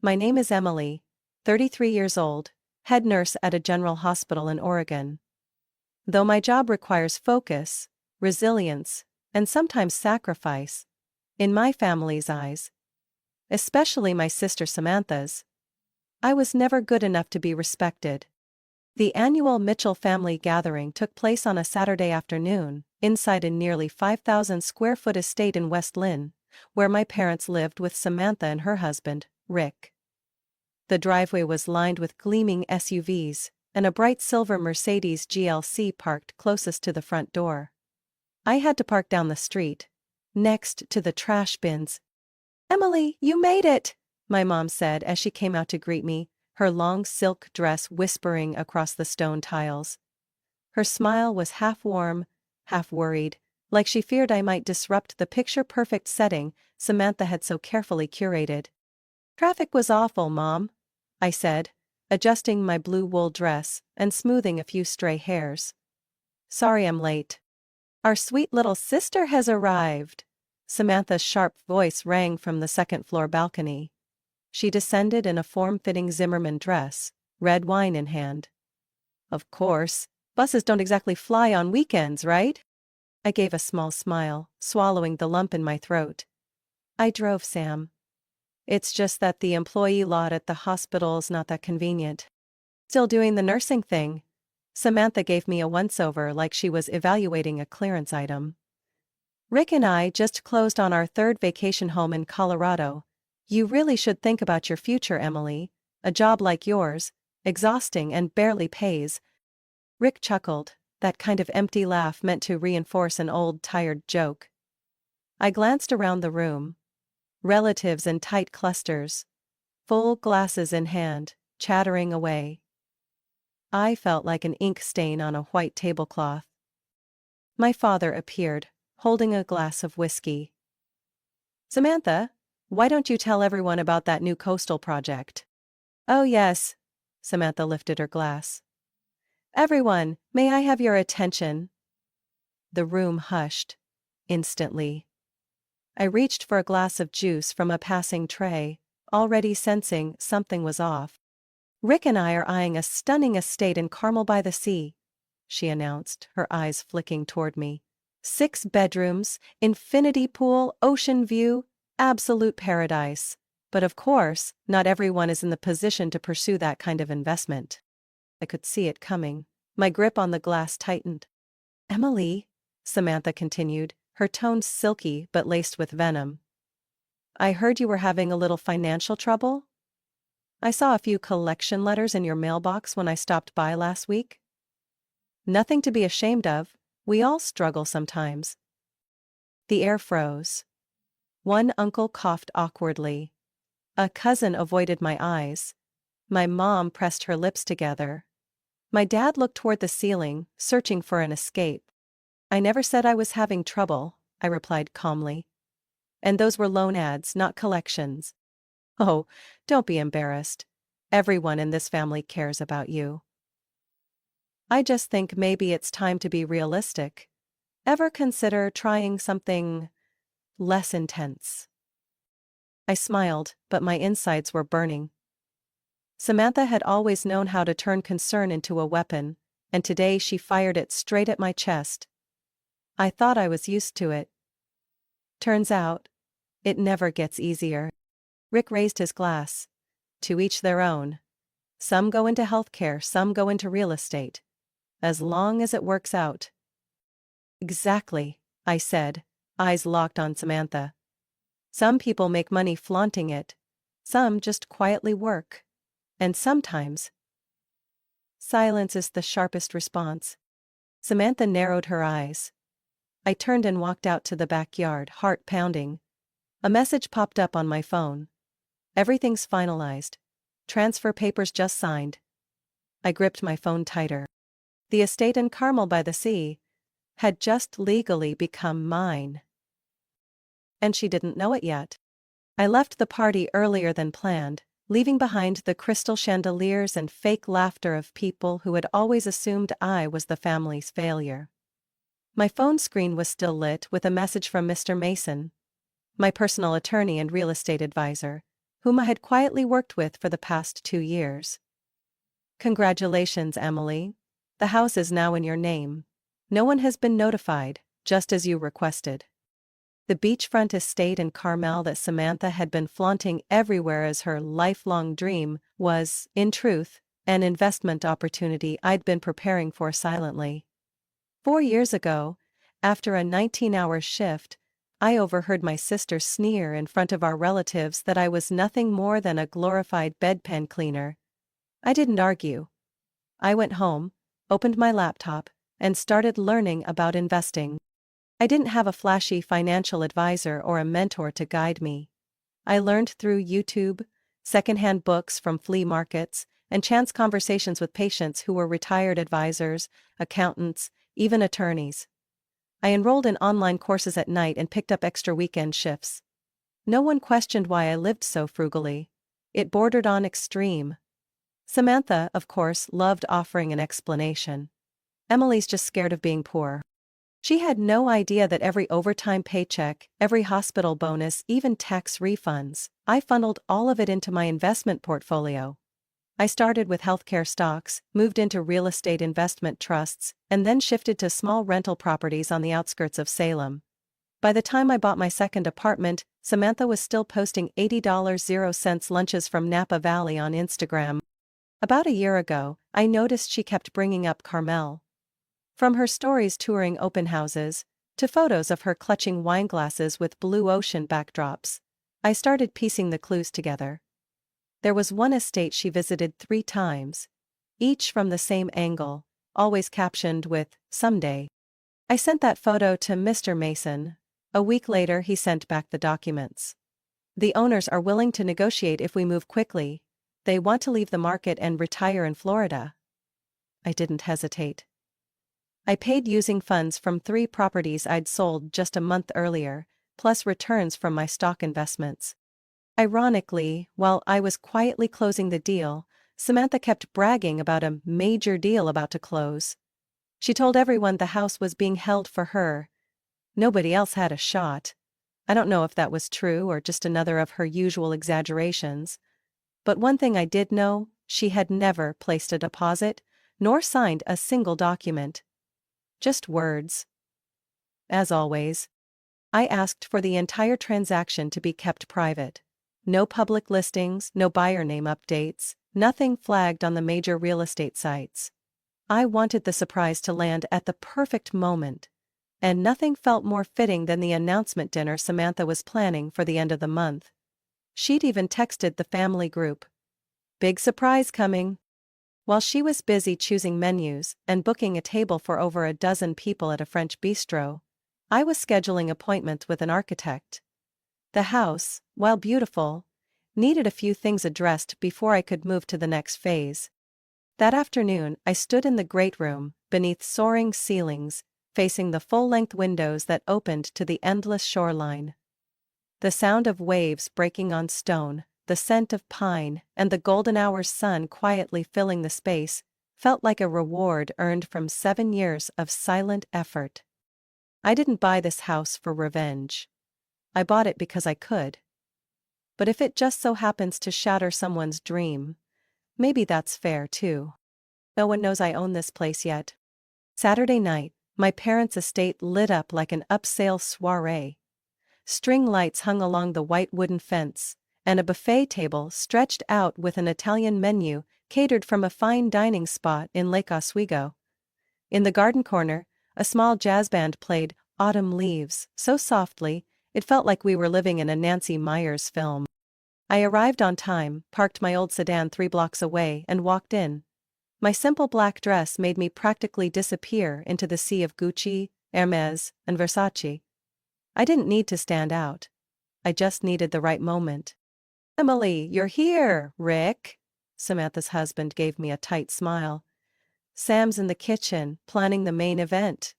My name is Emily, 33 years old, head nurse at a general hospital in Oregon. Though my job requires focus, resilience, and sometimes sacrifice, in my family's eyes, especially my sister Samantha's, I was never good enough to be respected. The annual Mitchell family gathering took place on a Saturday afternoon, inside a nearly 5,000 square foot estate in West Lynn, where my parents lived with Samantha and her husband, Rick. The driveway was lined with gleaming SUVs, and a bright silver Mercedes GLC parked closest to the front door. I had to park down the street, next to the trash bins. "Emily, you made it!" my mom said as she came out to greet me, her long silk dress whispering across the stone tiles. Her smile was half warm, half worried, like she feared I might disrupt the picture-perfect setting Samantha had so carefully curated. "Traffic was awful, Mom," I said, adjusting my blue wool dress and smoothing a few stray hairs. "Sorry I'm late." "Our sweet little sister has arrived." Samantha's sharp voice rang from the second-floor balcony. She descended in a form-fitting Zimmermann dress, red wine in hand. "Of course, buses don't exactly fly on weekends, right?" I gave a small smile, swallowing the lump in my throat. "I drove, Sam. It's just that the employee lot at the hospital's not that convenient." "Still doing the nursing thing?" Samantha gave me a once-over like she was evaluating a clearance item. "Rick and I just closed on our third vacation home in Colorado. You really should think about your future, Emily. A job like yours, exhausting and barely pays." Rick chuckled, that kind of empty laugh meant to reinforce an old, tired joke. I glanced around the room. Relatives in tight clusters, full glasses in hand, chattering away. I felt like an ink stain on a white tablecloth. My father appeared, holding a glass of whiskey. "Samantha, why don't you tell everyone about that new coastal project?" "Oh yes." Samantha lifted her glass. "Everyone, may I have your attention?" The room hushed. Instantly. I reached for a glass of juice from a passing tray, already sensing something was off. "Rick and I are eyeing a stunning estate in Carmel by the Sea," she announced, her eyes flicking toward me. 6 bedrooms, infinity pool, ocean view, absolute paradise. But of course, not everyone is in the position to pursue that kind of investment. I could see it coming. My grip on the glass tightened. "Emily," Samantha continued, her tones silky but laced with venom. "I heard you were having a little financial trouble? I saw a few collection letters in your mailbox when I stopped by last week." "Nothing to be ashamed of, we all struggle sometimes." The air froze. One uncle coughed awkwardly. A cousin avoided my eyes. My mom pressed her lips together. My dad looked toward the ceiling, searching for an escape. "I never said I was having trouble," I replied calmly. "And those were loan ads, not collections." "Oh, don't be embarrassed. Everyone in this family cares about you." "I just think maybe it's time to be realistic. Ever consider trying something less intense?" I smiled, but my insides were burning. Samantha had always known how to turn concern into a weapon, and today she fired it straight at my chest. I thought I was used to it. Turns out, it never gets easier. Rick raised his glass. "To each their own. Some go into healthcare, some go into real estate. As long as it works out." "Exactly," I said, eyes locked on Samantha. "Some people make money flaunting it. Some just quietly work. And sometimes..." Silence is the sharpest response. Samantha narrowed her eyes. I turned and walked out to the backyard, heart pounding. A message popped up on my phone. "Everything's finalized. Transfer papers just signed." I gripped my phone tighter. The estate in Carmel by the Sea had just legally become mine. And she didn't know it yet. I left the party earlier than planned, leaving behind the crystal chandeliers and fake laughter of people who had always assumed I was the family's failure. My phone screen was still lit with a message from Mr. Mason, my personal attorney and real estate advisor, whom I had quietly worked with for the past 2 years. "Congratulations, Emily. The house is now in your name. No one has been notified, just as you requested." The beachfront estate in Carmel that Samantha had been flaunting everywhere as her lifelong dream was, in truth, an investment opportunity I'd been preparing for silently. 4 years ago, after a 19-hour shift, I overheard my sister sneer in front of our relatives that I was nothing more than a glorified bedpan cleaner. I didn't argue. I went home, opened my laptop, and started learning about investing. I didn't have a flashy financial advisor or a mentor to guide me. I learned through YouTube, secondhand books from flea markets, and chance conversations with patients who were retired advisors, accountants, even attorneys. I enrolled in online courses at night and picked up extra weekend shifts. No one questioned why I lived so frugally. It bordered on extreme. Samantha, of course, loved offering an explanation. "Emily's just scared of being poor." She had no idea that every overtime paycheck, every hospital bonus, even tax refunds, I funneled all of it into my investment portfolio. I started with healthcare stocks, moved into real estate investment trusts, and then shifted to small rental properties on the outskirts of Salem. By the time I bought my second apartment, Samantha was still posting $80.00 lunches from Napa Valley on Instagram. About a year ago, I noticed she kept bringing up Carmel. From her stories touring open houses, to photos of her clutching wine glasses with blue ocean backdrops, I started piecing the clues together. There was one estate she visited 3 times, each from the same angle, always captioned with, "Someday." I sent that photo to Mr. Mason. A week later he sent back the documents. "The owners are willing to negotiate if we move quickly. They want to leave the market and retire in Florida." I didn't hesitate. I paid using funds from 3 properties I'd sold just a month earlier, plus returns from my stock investments. Ironically, while I was quietly closing the deal, Samantha kept bragging about a major deal about to close. She told everyone the house was being held for her. Nobody else had a shot. I don't know if that was true or just another of her usual exaggerations. But one thing I did know, she had never placed a deposit, nor signed a single document. Just words. As always, I asked for the entire transaction to be kept private. No public listings, no buyer name updates, nothing flagged on the major real estate sites. I wanted the surprise to land at the perfect moment, and nothing felt more fitting than the announcement dinner Samantha was planning for the end of the month. She'd even texted the family group. "Big surprise coming." While she was busy choosing menus and booking a table for over a dozen people at a French bistro, I was scheduling appointments with an architect. The house, while beautiful, needed a few things addressed before I could move to the next phase. That afternoon, I stood in the great room, beneath soaring ceilings, facing the full-length windows that opened to the endless shoreline. The sound of waves breaking on stone, the scent of pine, and the golden hour's sun quietly filling the space, felt like a reward earned from 7 years of silent effort. I didn't buy this house for revenge. I bought it because I could. But if it just so happens to shatter someone's dream, maybe that's fair too. No one knows I own this place yet. Saturday night, my parents' estate lit up like an upscale soiree. String lights hung along the white wooden fence, and a buffet table stretched out with an Italian menu catered from a fine dining spot in Lake Oswego. In the garden corner, a small jazz band played "Autumn Leaves" so softly, it felt like we were living in a Nancy Meyers film. I arrived on time, parked my old sedan 3 blocks away, and walked in. My simple black dress made me practically disappear into the sea of Gucci, Hermes, and Versace. I didn't need to stand out. I just needed the right moment. "Emily, you're here, Rick." Samantha's husband gave me a tight smile. "Sam's in the kitchen, planning the main event."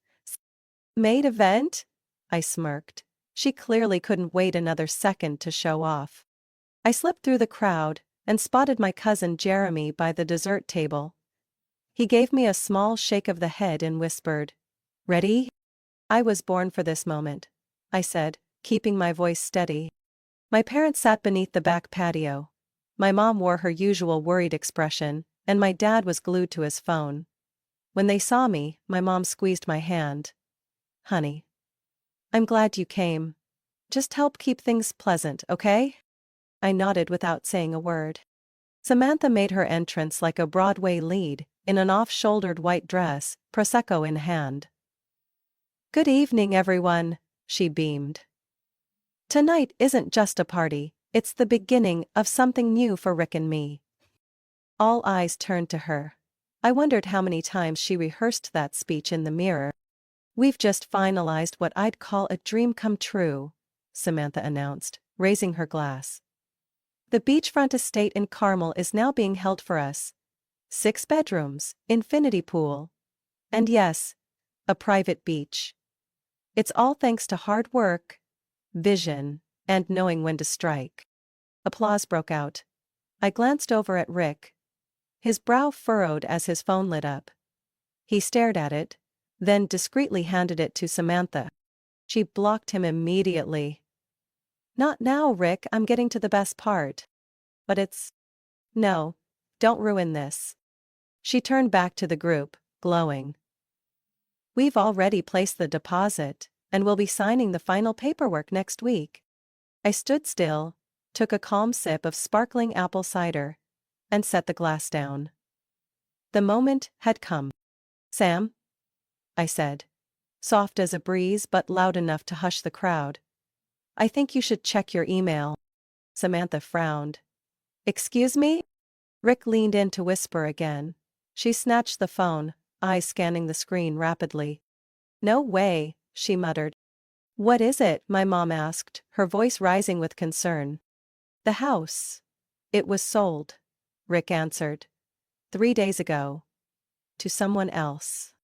"Main event?" I smirked. She clearly couldn't wait another second to show off. I slipped through the crowd and spotted my cousin Jeremy by the dessert table. He gave me a small shake of the head and whispered, "Ready?" "I was born for this moment," I said, keeping my voice steady. My parents sat beneath the back patio. My mom wore her usual worried expression, and my dad was glued to his phone. When they saw me, my mom squeezed my hand. "Honey, I'm glad you came. Just help keep things pleasant, okay?" I nodded without saying a word. Samantha made her entrance like a Broadway lead, in an off-shouldered white dress, Prosecco in hand. "Good evening, everyone," she beamed. "Tonight isn't just a party, it's the beginning of something new for Rick and me." All eyes turned to her. I wondered how many times she rehearsed that speech in the mirror. "We've just finalized what I'd call a dream come true," Samantha announced, raising her glass. "The beachfront estate in Carmel is now being held for us. 6 bedrooms, infinity pool. And yes, a private beach. It's all thanks to hard work, vision, and knowing when to strike." Applause broke out. I glanced over at Rick. His brow furrowed as his phone lit up. He stared at it, then discreetly handed it to Samantha. She blocked him immediately. "Not now, Rick, I'm getting to the best part." "But it's—" "No, don't ruin this." She turned back to the group, glowing. "We've already placed the deposit, and we'll be signing the final paperwork next week." I stood still, took a calm sip of sparkling apple cider, and set the glass down. The moment had come. "Sam," I said, soft as a breeze but loud enough to hush the crowd, "I think you should check your email." Samantha frowned. "Excuse me?" Rick leaned in to whisper again. She snatched the phone, eyes scanning the screen rapidly. "No way," she muttered. "What is it?" my mom asked, her voice rising with concern. "The house. It was sold," Rick answered. 3 days ago. To someone else."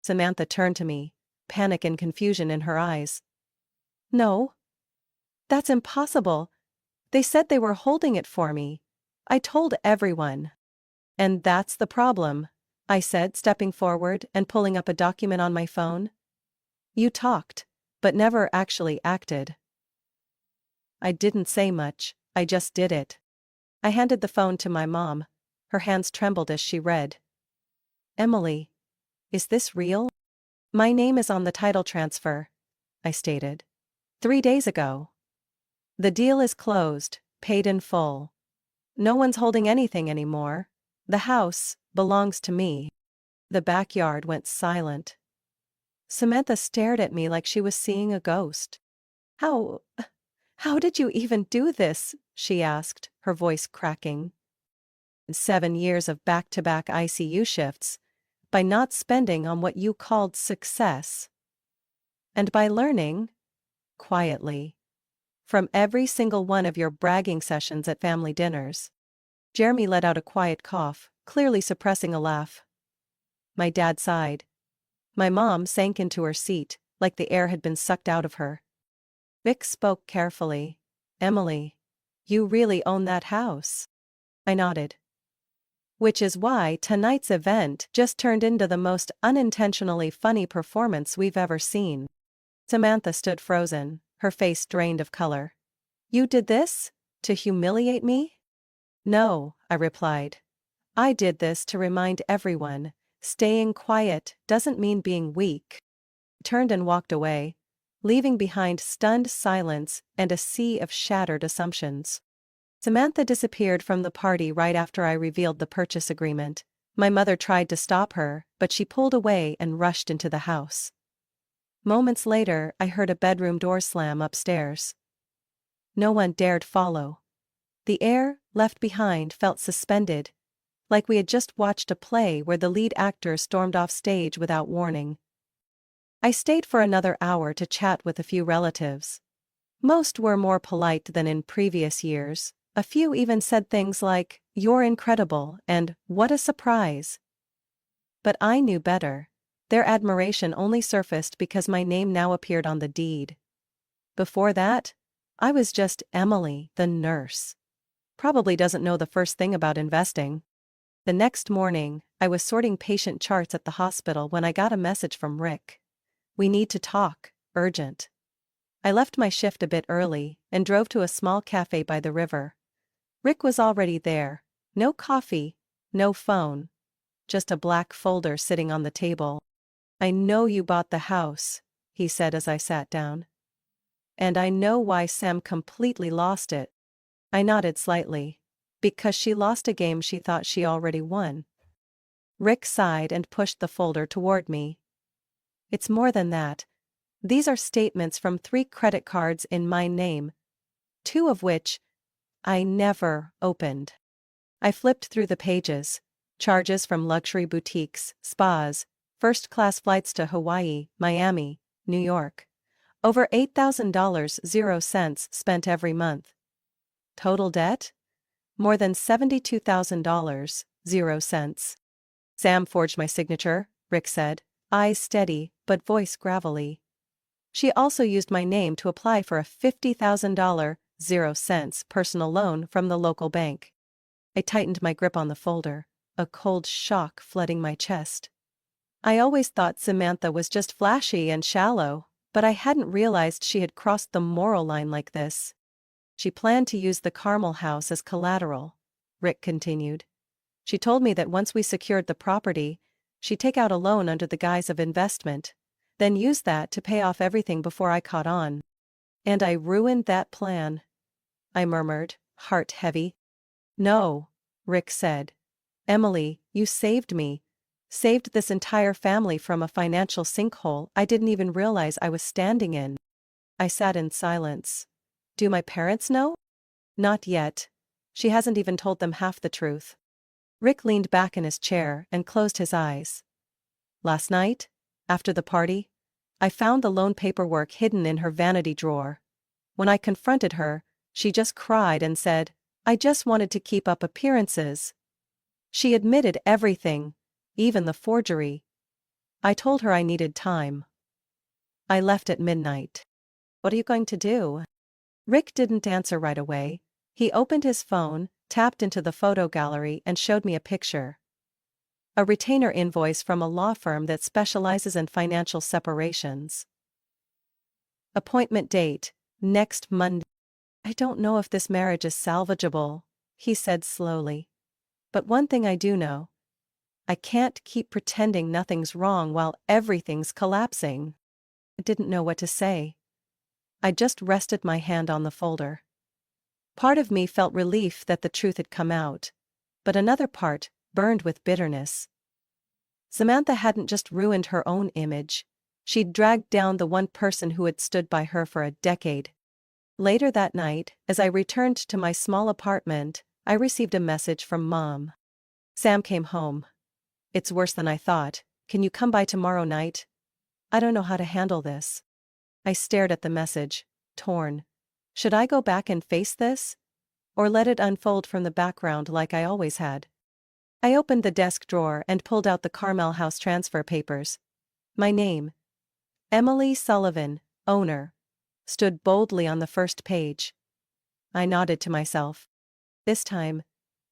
Samantha turned to me, panic and confusion in her eyes. "No. That's impossible. They said they were holding it for me. I told everyone." "And that's the problem," I said, stepping forward and pulling up a document on my phone. "You talked, but never actually acted." I didn't say much, I just did it. I handed the phone to my mom. Her hands trembled as she read. "Emily, is this real?" "My name is on the title transfer," I stated. 3 days ago. "The deal is closed, paid in full. No one's holding anything anymore. The house belongs to me." The backyard went silent. Samantha stared at me like she was seeing a ghost. How did you even do this?" she asked, her voice cracking. 7 years of back-to-back ICU shifts, by not spending on what you called success. And by learning, quietly, from every single one of your bragging sessions at family dinners. Jeremy let out a quiet cough, clearly suppressing a laugh. My dad sighed. My mom sank into her seat, like the air had been sucked out of her. Vic spoke carefully. "Emily, you really own that house." I nodded. "Which is why tonight's event just turned into the most unintentionally funny performance we've ever seen." Samantha stood frozen, her face drained of color. "You did this? To humiliate me?" "No," I replied. "I did this to remind everyone, staying quiet doesn't mean being weak." Turned and walked away, leaving behind stunned silence and a sea of shattered assumptions. Samantha disappeared from the party right after I revealed the purchase agreement. My mother tried to stop her, but she pulled away and rushed into the house. Moments later, I heard a bedroom door slam upstairs. No one dared follow. The air, left behind, felt suspended, like we had just watched a play where the lead actor stormed off stage without warning. I stayed for another hour to chat with a few relatives. Most were more polite than in previous years. A few even said things like, "You're incredible," and "What a surprise." But I knew better. Their admiration only surfaced because my name now appeared on the deed. Before that, I was just Emily, the nurse. Probably doesn't know the first thing about investing. The next morning, I was sorting patient charts at the hospital when I got a message from Rick. "We need to talk, urgent." I left my shift a bit early and drove to a small cafe by the river. Rick was already there. No coffee, no phone. Just a black folder sitting on the table. "I know you bought the house," he said as I sat down. "And I know why Sam completely lost it." I nodded slightly. "Because she lost a game she thought she already won." Rick sighed and pushed the folder toward me. "It's more than that. These are statements from 3 credit cards in my name, 2 of which I never opened." I flipped through the pages. Charges from luxury boutiques, spas, first-class flights to Hawaii, Miami, New York. Over $8,000 spent every month. Total debt? More than $72,000. "Sam forged my signature," Rick said, eyes steady, but voice gravelly. "She also used my name to apply for a $50,000 personal loan from the local bank." I tightened my grip on the folder, a cold shock flooding my chest. I always thought Samantha was just flashy and shallow, but I hadn't realized she had crossed the moral line like this. "She planned to use the Carmel house as collateral," Rick continued. "She told me that once we secured the property, she'd take out a loan under the guise of investment, then use that to pay off everything before I caught on. And I ruined that plan," I murmured, heart heavy. "No," Rick said. "Emily, you saved me. Saved this entire family from a financial sinkhole I didn't even realize I was standing in." I sat in silence. "Do my parents know?" "Not yet. She hasn't even told them half the truth." Rick leaned back in his chair and closed his eyes. "Last night, after the party, I found the loan paperwork hidden in her vanity drawer. When I confronted her, she just cried and said, 'I just wanted to keep up appearances.' She admitted everything, even the forgery. I told her I needed time. I left at midnight." "What are you going to do?" Rick didn't answer right away. He opened his phone, tapped into the photo gallery and showed me a picture. A retainer invoice from a law firm that specializes in financial separations. "Appointment date, next Monday." "I don't know if this marriage is salvageable," he said slowly. "But one thing I do know. I can't keep pretending nothing's wrong while everything's collapsing." I didn't know what to say. I just rested my hand on the folder. Part of me felt relief that the truth had come out, but another part burned with bitterness. Samantha hadn't just ruined her own image, she'd dragged down the one person who had stood by her for a decade. Later that night, as I returned to my small apartment, I received a message from Mom. "Sam came home. It's worse than I thought. Can you come by tomorrow night? I don't know how to handle this." I stared at the message, torn. Should I go back and face this? Or let it unfold from the background like I always had? I opened the desk drawer and pulled out the Carmel House transfer papers. My name, Emily Sullivan, owner, stood boldly on the first page. I nodded to myself. This time,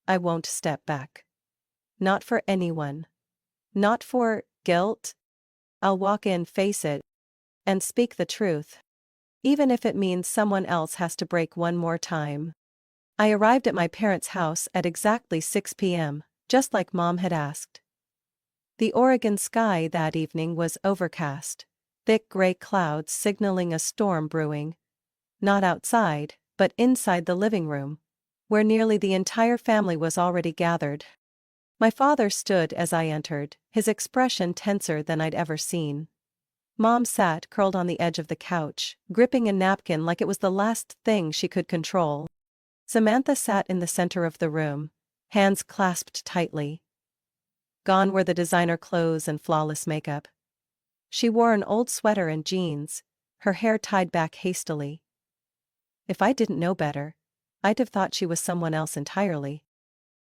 I won't step back. Not for anyone. Not for guilt. I'll walk in, face it, and speak the truth. Even if it means someone else has to break one more time. I arrived at my parents' house at exactly 6 p.m., just like Mom had asked. The Oregon sky that evening was overcast, thick gray clouds signaling a storm brewing. Not outside, but inside the living room, where nearly the entire family was already gathered. My father stood as I entered, his expression tenser than I'd ever seen. Mom sat curled on the edge of the couch, gripping a napkin like it was the last thing she could control. Samantha sat in the center of the room, hands clasped tightly. Gone were the designer clothes and flawless makeup. She wore an old sweater and jeans, her hair tied back hastily. If I didn't know better, I'd have thought she was someone else entirely.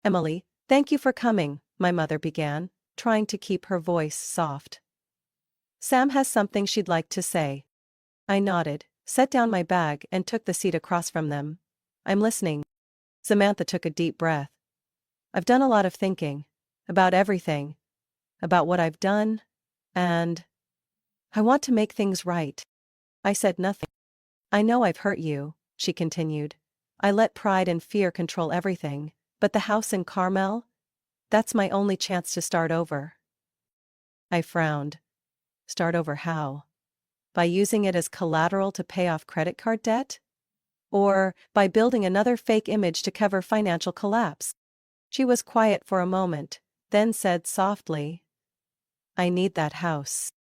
"Emily, thank you for coming," my mother began, trying to keep her voice soft. "Sam has something she'd like to say." I nodded, set down my bag and took the seat across from them. "I'm listening." Samantha took a deep breath. "I've done a lot of thinking. About everything. About what I've done. And I want to make things right." I said nothing. I know I've hurt you, she continued. I let pride and fear control everything, but the house in Carmel? That's my only chance to start over. I frowned. Start over how? By using it as collateral to pay off credit card debt? Or by building another fake image to cover financial collapse? She was quiet for a moment, then said softly, I need that house.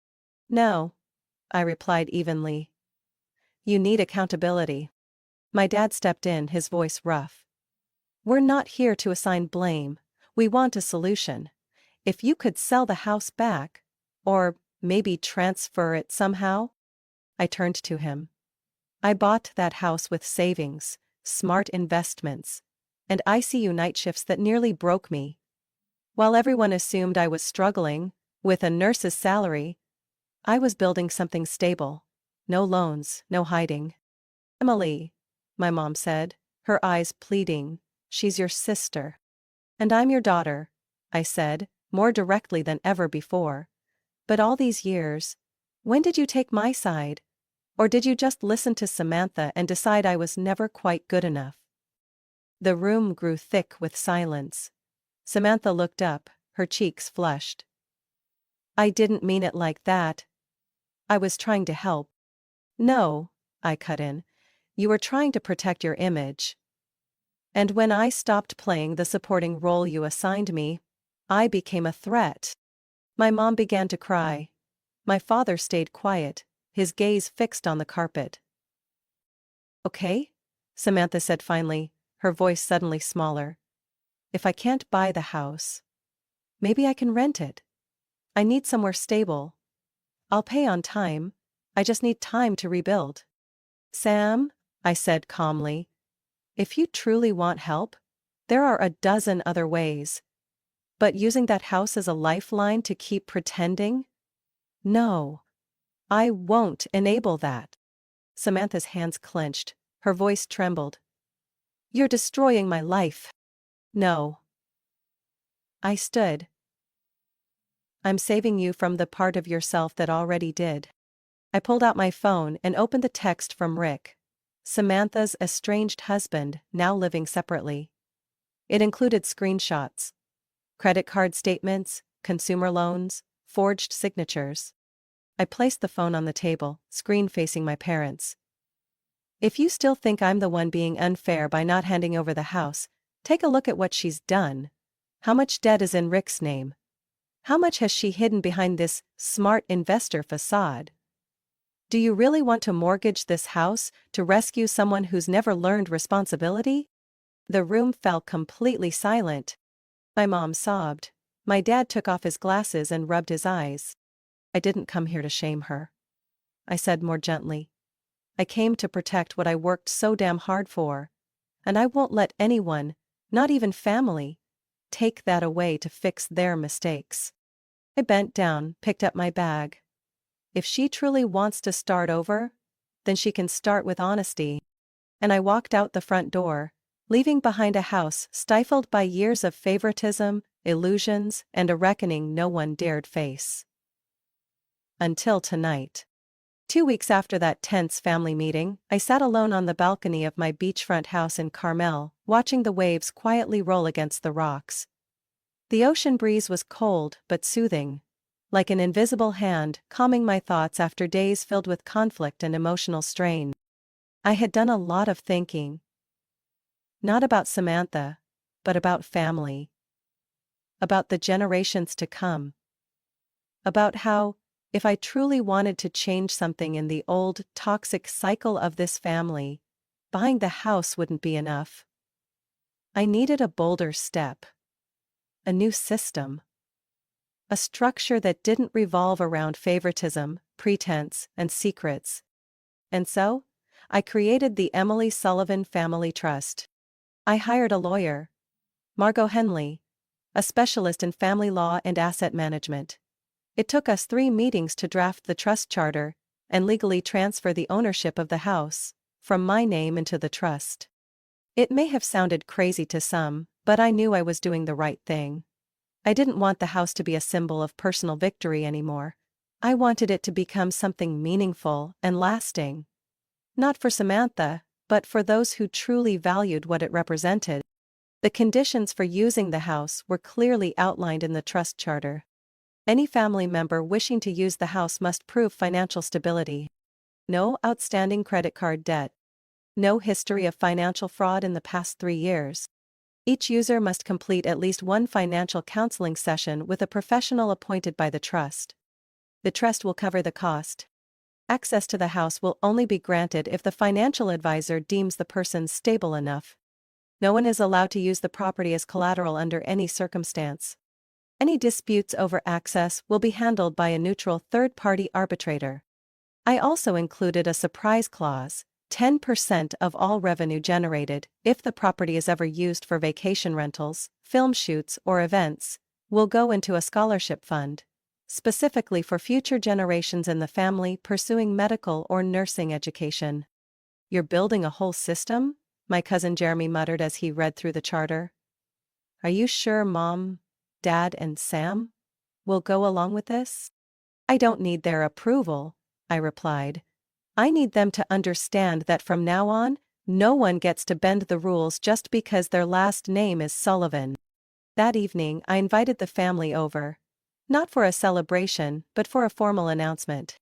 No, I replied evenly. You need accountability. My dad stepped in, his voice rough. We're not here to assign blame, we want a solution. If you could sell the house back, or maybe transfer it somehow? I turned to him. I bought that house with savings, smart investments, and ICU night shifts that nearly broke me. While everyone assumed I was struggling, with a nurse's salary, I was building something stable. No loans, no hiding. Emily, my mom said, her eyes pleading, she's your sister. And I'm your daughter, I said, more directly than ever before. But all these years, when did you take my side? Or did you just listen to Samantha and decide I was never quite good enough? The room grew thick with silence. Samantha looked up, her cheeks flushed. I didn't mean it like that. I was trying to help. No, I cut in. You were trying to protect your image. And when I stopped playing the supporting role you assigned me, I became a threat. My mom began to cry. My father stayed quiet, his gaze fixed on the carpet. Okay? Samantha said finally, her voice suddenly smaller. If I can't buy the house, maybe I can rent it. I need somewhere stable. I'll pay on time, I just need time to rebuild. Sam, I said calmly, if you truly want help, there are a dozen other ways. But using that house as a lifeline to keep pretending? No. I won't enable that. Samantha's hands clenched, her voice trembled. You're destroying my life. No. I stood. I'm saving you from the part of yourself that already did. I pulled out my phone and opened the text from Rick, Samantha's estranged husband, now living separately. It included screenshots, credit card statements, consumer loans, forged signatures. I placed the phone on the table, screen facing my parents. If you still think I'm the one being unfair by not handing over the house, take a look at what she's done. How much debt is in Rick's name? How much has she hidden behind this smart investor facade? Do you really want to mortgage this house to rescue someone who's never learned responsibility? The room fell completely silent. My mom sobbed. My dad took off his glasses and rubbed his eyes. I didn't come here to shame her. I said more gently. I came to protect what I worked so damn hard for. And I won't let anyone, not even family, take that away to fix their mistakes. I bent down, picked up my bag. If she truly wants to start over, then she can start with honesty. And I walked out the front door, leaving behind a house stifled by years of favoritism, illusions, and a reckoning no one dared face. Until tonight. 2 weeks after that tense family meeting, I sat alone on the balcony of my beachfront house in Carmel, watching the waves quietly roll against the rocks. The ocean breeze was cold but soothing, like an invisible hand calming my thoughts after days filled with conflict and emotional strain. I had done a lot of thinking. Not about Samantha, but about family. About the generations to come. About how, if I truly wanted to change something in the old, toxic cycle of this family, buying the house wouldn't be enough. I needed a bolder step. A new system. A structure that didn't revolve around favoritism, pretense, and secrets. And so, I created the Emily Sullivan Family Trust. I hired a lawyer, Margot Henley, a specialist in family law and asset management. It took us 3 meetings to draft the trust charter and legally transfer the ownership of the house from my name into the trust. It may have sounded crazy to some, but I knew I was doing the right thing. I didn't want the house to be a symbol of personal victory anymore. I wanted it to become something meaningful and lasting. Not for Samantha, but for those who truly valued what it represented. The conditions for using the house were clearly outlined in the trust charter. Any family member wishing to use the house must prove financial stability. No outstanding credit card debt. No history of financial fraud in the past 3 years. Each user must complete at least one financial counseling session with a professional appointed by the trust. The trust will cover the cost. Access to the house will only be granted if the financial advisor deems the person stable enough. No one is allowed to use the property as collateral under any circumstance. Any disputes over access will be handled by a neutral third-party arbitrator. I also included a surprise clause: 10% of all revenue generated, if the property is ever used for vacation rentals, film shoots, or events, will go into a scholarship fund, specifically for future generations in the family pursuing medical or nursing education. "You're building a whole system?" my cousin Jeremy muttered as he read through the charter. "Are you sure Mom, Dad, and Sam will go along with this?" "I don't need their approval," I replied. "I need them to understand that from now on, no one gets to bend the rules just because their last name is Sullivan." That evening I invited the family over. Not for a celebration, but for a formal announcement.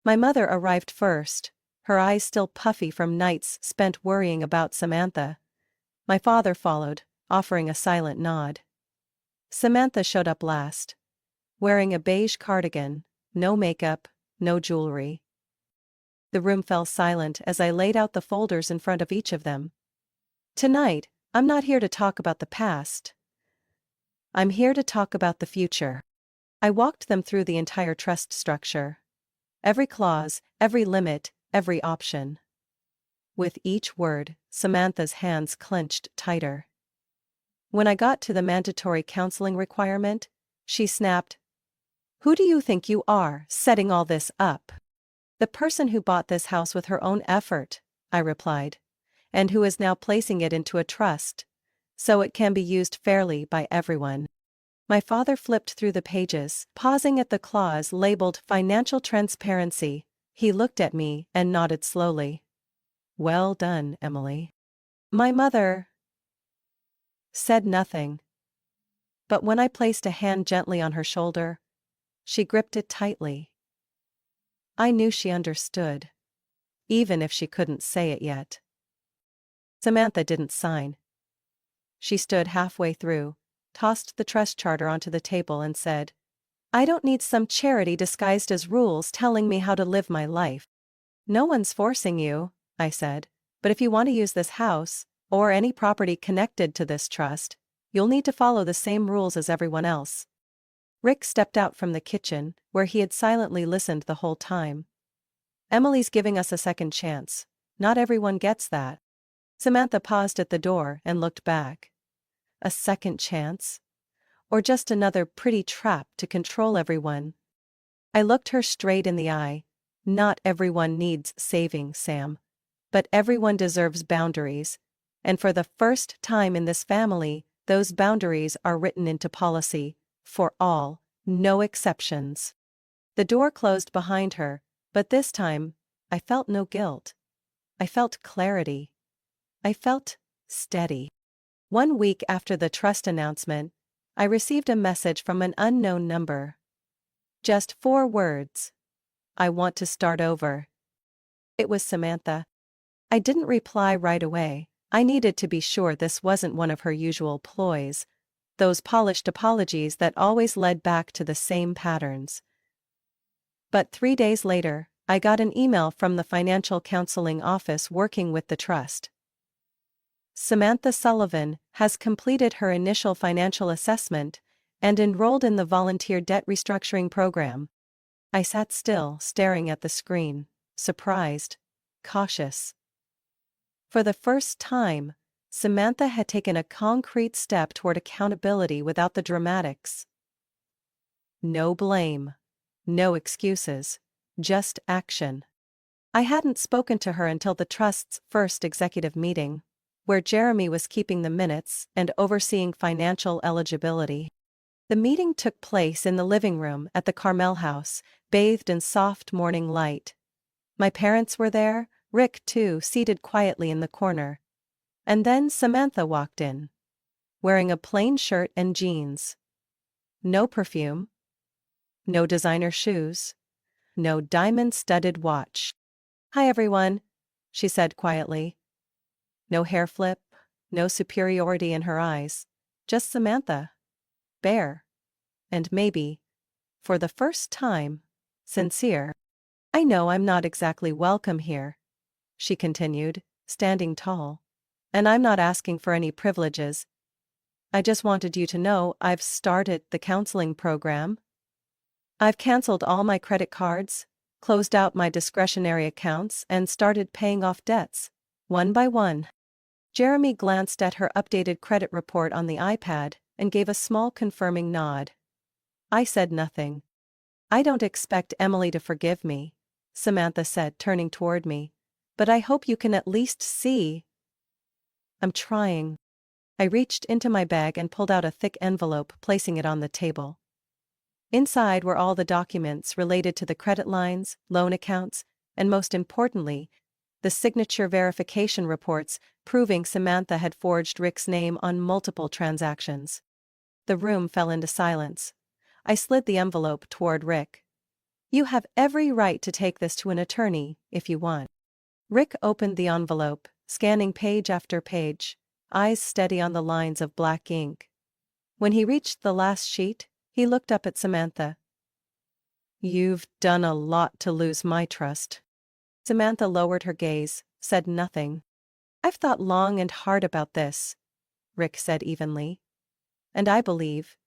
My mother arrived first, her eyes still puffy from nights spent worrying about Samantha. My father followed, offering a silent nod. Samantha showed up last. Wearing a beige cardigan, no makeup, no jewelry. The room fell silent as I laid out the folders in front of each of them. "Tonight, I'm not here to talk about the past. I'm here to talk about the future." I walked them through the entire trust structure. Every clause, every limit, every option. With each word, Samantha's hands clenched tighter. When I got to the mandatory counseling requirement, she snapped, "Who do you think you are, setting all this up?" "The person who bought this house with her own effort," I replied, "and who is now placing it into a trust, so it can be used fairly by everyone." My father flipped through the pages, pausing at the clause labeled Financial Transparency. He looked at me and nodded slowly. "Well done, Emily." My mother said nothing. But when I placed a hand gently on her shoulder, she gripped it tightly. I knew she understood, even if she couldn't say it yet. Samantha didn't sign. She stood halfway through, tossed the trust charter onto the table and said, "I don't need some charity disguised as rules telling me how to live my life." "No one's forcing you," I said, "but if you want to use this house, or any property connected to this trust, you'll need to follow the same rules as everyone else." Rick stepped out from the kitchen, where he had silently listened the whole time. "Emily's giving us a second chance. Not everyone gets that." Samantha paused at the door and looked back. A second chance? Or just another pretty trap to control everyone? I looked her straight in the eye. "Not everyone needs saving, Sam. But everyone deserves boundaries. And for the first time in this family, those boundaries are written into policy. For all, no exceptions." The door closed behind her, but this time, I felt no guilt. I felt clarity. I felt steady. 1 week after the trust announcement, I received a message from an unknown number. Just 4 words. "I want to start over." It was Samantha. I didn't reply right away. I needed to be sure this wasn't one of her usual ploys, those polished apologies that always led back to the same patterns. But 3 days later, I got an email from the financial counseling office working with the trust. "Samantha Sullivan has completed her initial financial assessment and enrolled in the volunteer debt restructuring program." I sat still, staring at the screen, surprised, cautious. For the first time, Samantha had taken a concrete step toward accountability without the dramatics. No blame. No excuses. Just action. I hadn't spoken to her until the trust's first executive meeting, where Jeremy was keeping the minutes and overseeing financial eligibility. The meeting took place in the living room at the Carmel house, bathed in soft morning light. My parents were there, Rick too seated quietly in the corner. And then Samantha walked in. Wearing a plain shirt and jeans. No perfume. No designer shoes. No diamond-studded watch. "Hi everyone," she said quietly. No hair flip, no superiority in her eyes. Just Samantha. Bare. And maybe, for the first time, sincere. "I know I'm not exactly welcome here," she continued, standing tall. "And I'm not asking for any privileges. I just wanted you to know I've started the counseling program. I've canceled all my credit cards, closed out my discretionary accounts, and started paying off debts, one by one." Jeremy glanced at her updated credit report on the iPad and gave a small confirming nod. I said nothing. "I don't expect Emily to forgive me," Samantha said, turning toward me. "But I hope you can at least see." "I'm trying." I reached into my bag and pulled out a thick envelope, placing it on the table. Inside were all the documents related to the credit lines, loan accounts, and most importantly, the signature verification reports proving Samantha had forged Rick's name on multiple transactions. The room fell into silence. I slid the envelope toward Rick. "You have every right to take this to an attorney, if you want." Rick opened the envelope, scanning page after page, eyes steady on the lines of black ink. When he reached the last sheet, he looked up at Samantha. "You've done a lot to lose my trust." Samantha lowered her gaze, said nothing. "I've thought long and hard about this," Rick said evenly. "And I believe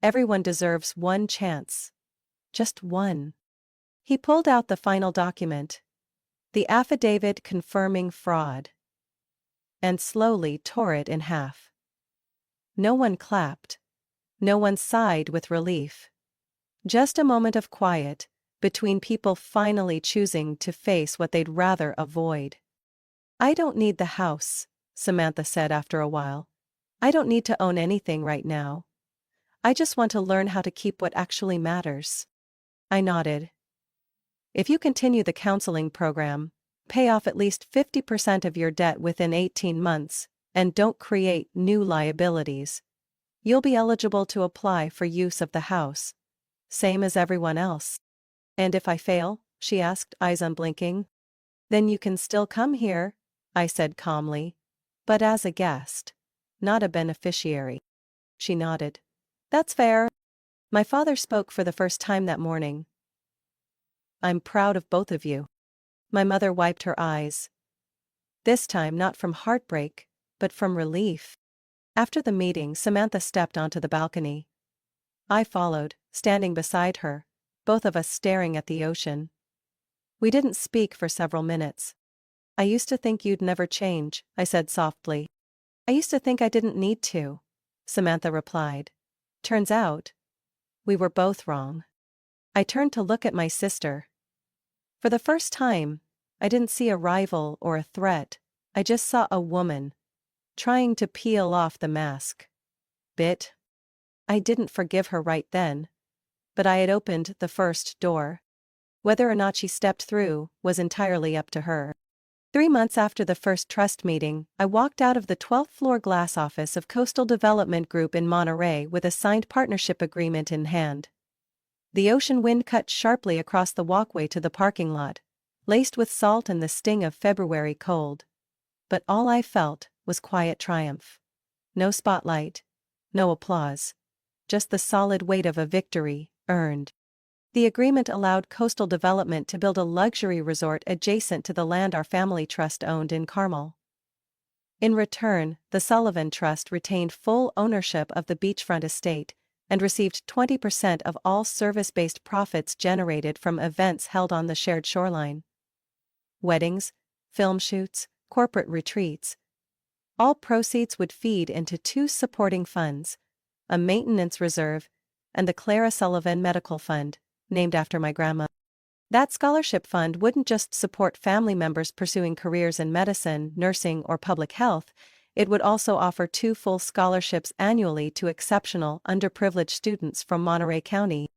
everyone deserves one chance. Just one." He pulled out the final document, the affidavit confirming fraud, and slowly tore it in half. No one clapped. No one sighed with relief. Just a moment of quiet, between people finally choosing to face what they'd rather avoid. "I don't need the house," Samantha said after a while. "I don't need to own anything right now. I just want to learn how to keep what actually matters." I nodded. "If you continue the counseling program, pay off at least 50% of your debt within 18 months, and don't create new liabilities, you'll be eligible to apply for use of the house. Same as everyone else." "And if I fail?" she asked, eyes unblinking. "Then you can still come here," I said calmly. "But as a guest, not a beneficiary." She nodded. "That's fair." My father spoke for the first time that morning. "I'm proud of both of you." My mother wiped her eyes. This time not from heartbreak, but from relief. After the meeting, Samantha stepped onto the balcony. I followed, standing beside her, both of us staring at the ocean. We didn't speak for several minutes. "I used to think you'd never change," I said softly. "I used to think I didn't need to," Samantha replied. "Turns out, we were both wrong." I turned to look at my sister. For the first time, I didn't see a rival or a threat, I just saw a woman, trying to peel off the mask. I didn't forgive her right then. But I had opened the first door. Whether or not she stepped through was entirely up to her. 3 months after the first trust meeting, I walked out of the 12th floor glass office of Coastal Development Group in Monterey with a signed partnership agreement in hand. The ocean wind cut sharply across the walkway to the parking lot, laced with salt and the sting of February cold. But all I felt was quiet triumph. No spotlight, no applause. Just the solid weight of a victory, earned. The agreement allowed Coastal Development to build a luxury resort adjacent to the land our family trust owned in Carmel. In return, the Sullivan Trust retained full ownership of the beachfront estate and received 20% of all service-based profits generated from events held on the shared shoreline. Weddings, film shoots, corporate retreats. All proceeds would feed into 2 supporting funds, a maintenance reserve, and the Clara Sullivan Medical Fund, named after my grandma. That scholarship fund wouldn't just support family members pursuing careers in medicine, nursing, or public health, it would also offer 2 full scholarships annually to exceptional, underprivileged students from Monterey County.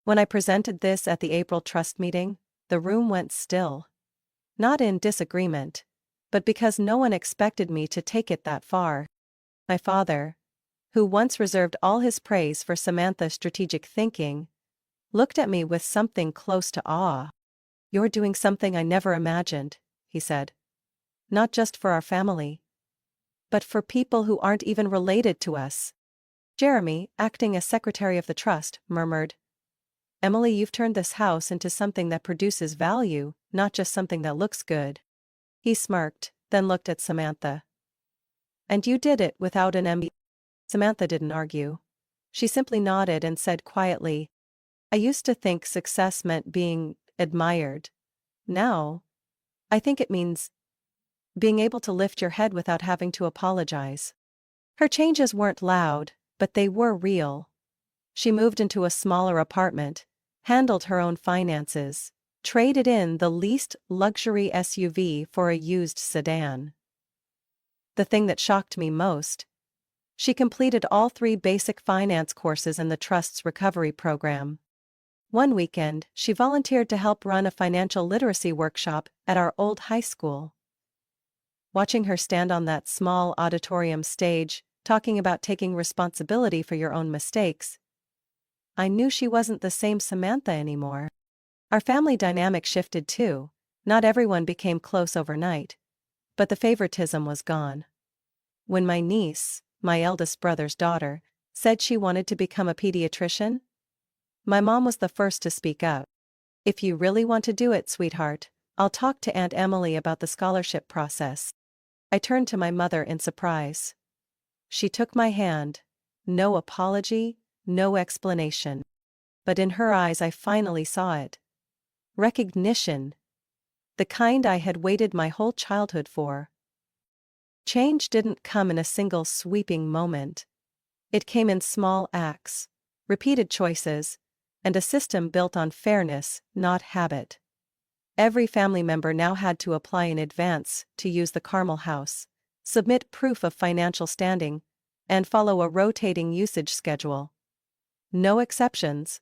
When I presented this at the April trust meeting, the room went still. not in disagreement, but because no one expected me to take it that far. My father, who once reserved all his praise for Samantha's strategic thinking, looked at me with something close to awe. "You're doing something I never imagined," he said. "Not just for our family, but for people who aren't even related to us." Jeremy, acting as secretary of the trust, murmured, "Emily, you've turned this house into something that produces value, not just something that looks good." He smirked, then looked at Samantha. "And you did it without an MBA." Samantha didn't argue. She simply nodded and said quietly, "I used to think success meant being admired. Now, I think it means being able to lift your head without having to apologize." Her changes weren't loud, but they were real. She moved into a smaller apartment, handled her own finances, traded in the least luxury SUV for a used sedan. The thing that shocked me most: she completed all 3 basic finance courses in the Trust's recovery program. One weekend, she volunteered to help run a financial literacy workshop at our old high school. Watching her stand on that small auditorium stage, talking about taking responsibility for your own mistakes, I knew she wasn't the same Samantha anymore. Our family dynamic shifted too. Not everyone became close overnight, but the favoritism was gone. When my niece, my eldest brother's daughter, said she wanted to become a pediatrician, my mom was the first to speak up. "If you really want to do it, sweetheart, I'll talk to Aunt Emily about the scholarship process." I turned to my mother in surprise. She took my hand. No apology, no explanation. But in her eyes I finally saw it. Recognition. The kind I had waited my whole childhood for. Change didn't come in a single sweeping moment. It came in small acts, repeated choices, and a system built on fairness, not habit. Every family member now had to apply in advance to use the Carmel house, submit proof of financial standing, and follow a rotating usage schedule. No exceptions.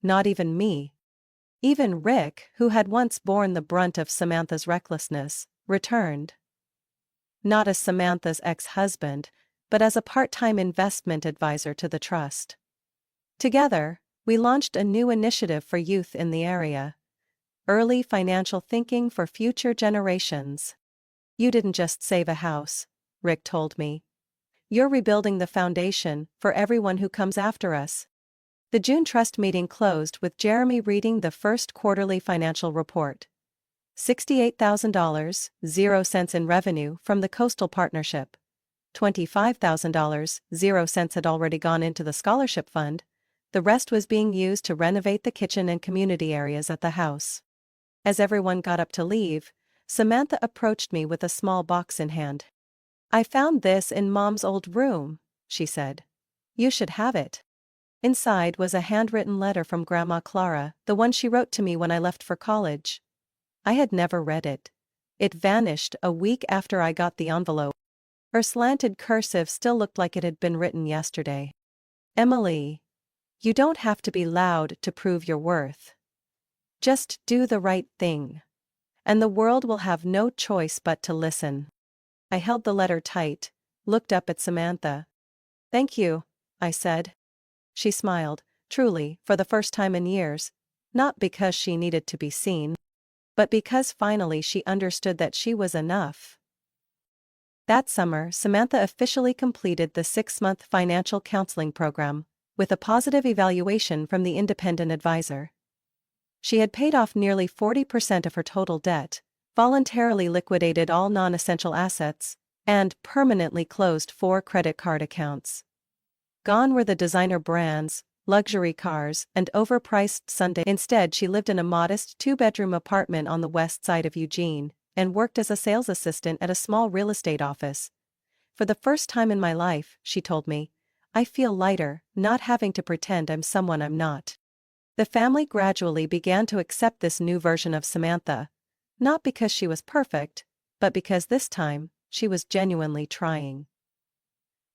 Not even me. Even Rick, who had once borne the brunt of Samantha's recklessness, returned. Not as Samantha's ex-husband, but as a part-time investment advisor to the trust. Together, we launched a new initiative for youth in the area. Early financial thinking for future generations. "You didn't just save a house," Rick told me. "You're rebuilding the foundation for everyone who comes after us." The June trust meeting closed with Jeremy reading the first quarterly financial report. $68,000, 0 cents in revenue from the Coastal Partnership. $25,000, 0 cents had already gone into the scholarship fund. The rest was being used to renovate the kitchen and community areas at the house. As everyone got up to leave, Samantha approached me with a small box in hand. "I found this in Mom's old room," she said. "You should have it." Inside was a handwritten letter from Grandma Clara, the one she wrote to me when I left for college. I had never read it. It vanished a week after I got the envelope. Her slanted cursive still looked like it had been written yesterday. "Emily, you don't have to be loud to prove your worth. Just do the right thing. And the world will have no choice but to listen." I held the letter tight, looked up at Samantha. "Thank you," I said. She smiled, truly, for the first time in years, not because she needed to be seen, but because finally she understood that she was enough. That summer, Samantha officially completed the 6-month financial counseling program, with a positive evaluation from the independent advisor. She had paid off nearly 40% of her total debt, voluntarily liquidated all non-essential assets, and permanently closed 4 credit card accounts. Gone were the designer brands, luxury cars, and overpriced Sunday. Instead, she lived in a modest 2-bedroom apartment on the west side of Eugene, and worked as a sales assistant at a small real estate office. "For the first time in my life," she told me, "I feel lighter, not having to pretend I'm someone I'm not." The family gradually began to accept this new version of Samantha, not because she was perfect, but because this time, she was genuinely trying.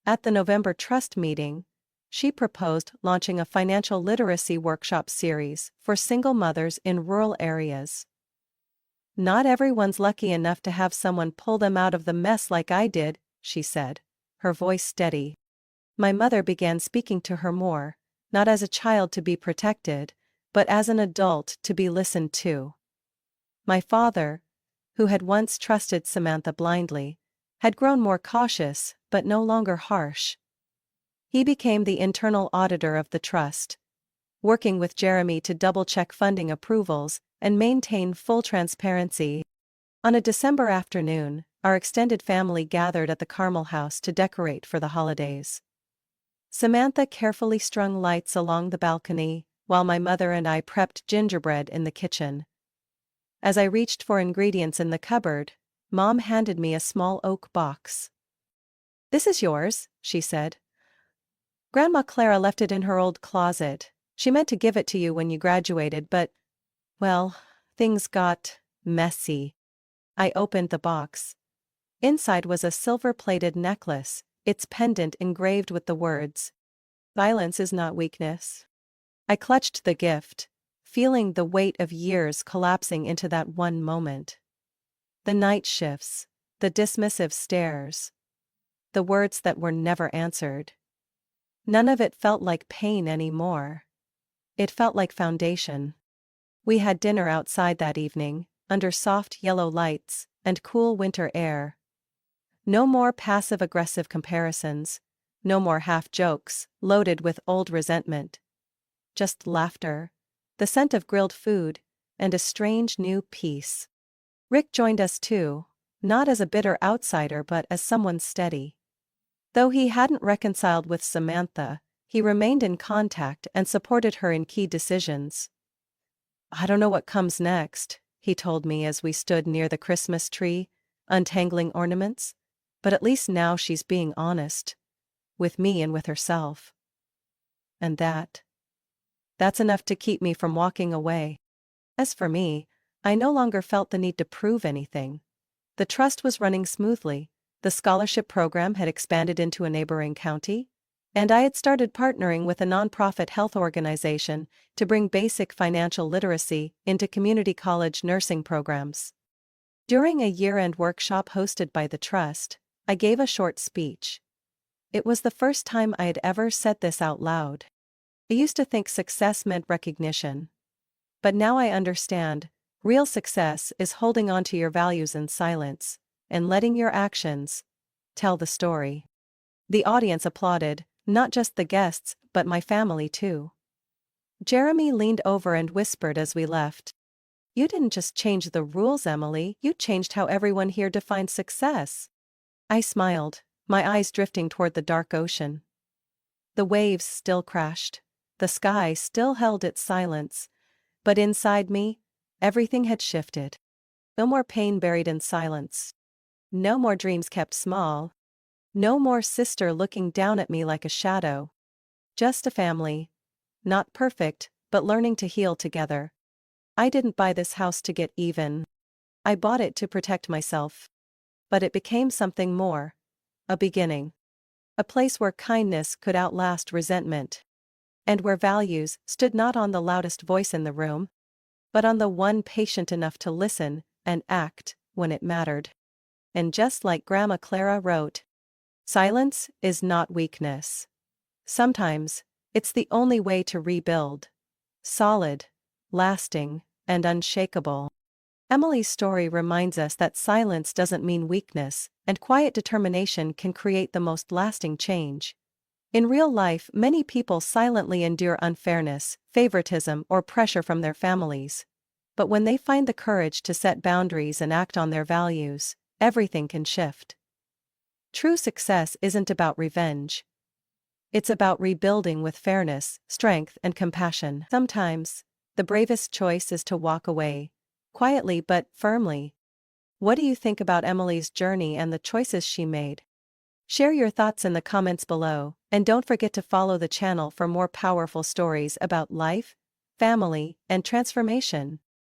At the November trust meeting, she proposed launching a financial literacy workshop series for single mothers in rural areas. Not everyone's lucky enough to have someone pull them out of the mess like I did, she said, her voice steady. My mother began speaking to her more, not as a child to be protected, but as an adult to be listened to. My father, who had once trusted Samantha blindly, had grown more cautious but no longer harsh. He became the internal auditor of the trust, working with Jeremy to double-check funding approvals and maintain full transparency. On a December afternoon, our extended family gathered at the Carmel house to decorate for the holidays. Samantha carefully strung lights along the balcony, while my mother and I prepped gingerbread in the kitchen. As I reached for ingredients in the cupboard, Mom handed me a small oak box. "This is yours," she said. "Grandma Clara left it in her old closet. She meant to give it to you when you graduated, but, well, things got messy." I opened the box. Inside was a silver-plated necklace, its pendant engraved with the words, "Silence is not weakness." I clutched the gift, feeling the weight of years collapsing into that one moment. The night shifts, the dismissive stares, the words that were never answered. None of it felt like pain anymore. It felt like foundation. We had dinner outside that evening, under soft yellow lights and cool winter air. No more passive-aggressive comparisons, no more half-jokes loaded with old resentment. Just laughter, the scent of grilled food, and a strange new peace. Rick joined us too, not as a bitter outsider but as someone steady. Though he hadn't reconciled with Samantha, he remained in contact and supported her in key decisions. "I don't know what comes next," he told me as we stood near the Christmas tree, untangling ornaments, "but at least now she's being honest. With me and with herself." And that's enough to keep me from walking away. As for me, I no longer felt the need to prove anything. The trust was running smoothly, the scholarship program had expanded into a neighboring county, and I had started partnering with a nonprofit health organization to bring basic financial literacy into community college nursing programs. During a year-end workshop hosted by the Trust, I gave a short speech. It was the first time I had ever said this out loud. I used to think success meant recognition. But now I understand, real success is holding on to your values in silence, and letting your actions tell the story. The audience applauded, not just the guests, but my family too. Jeremy leaned over and whispered as we left, "You didn't just change the rules, Emily, you changed how everyone here defines success." I smiled, my eyes drifting toward the dark ocean. The waves still crashed. The sky still held its silence, but inside me, everything had shifted. No more pain buried in silence. No more dreams kept small. No more sister looking down at me like a shadow. Just a family. Not perfect, but learning to heal together. I didn't buy this house to get even. I bought it to protect myself. But it became something more. A beginning. A place where kindness could outlast resentment. And where values stood not on the loudest voice in the room, but on the one patient enough to listen and act when it mattered. And just like Grandma Clara wrote, silence is not weakness. Sometimes, it's the only way to rebuild. Solid, lasting, and unshakable. Emily's story reminds us that silence doesn't mean weakness, and quiet determination can create the most lasting change. In real life, many people silently endure unfairness, favoritism, or pressure from their families. But when they find the courage to set boundaries and act on their values, everything can shift. True success isn't about revenge. It's about rebuilding with fairness, strength, and compassion. Sometimes, the bravest choice is to walk away, quietly but firmly. What do you think about Emily's journey and the choices she made? Share your thoughts in the comments below, and don't forget to follow the channel for more powerful stories about life, family, and transformation.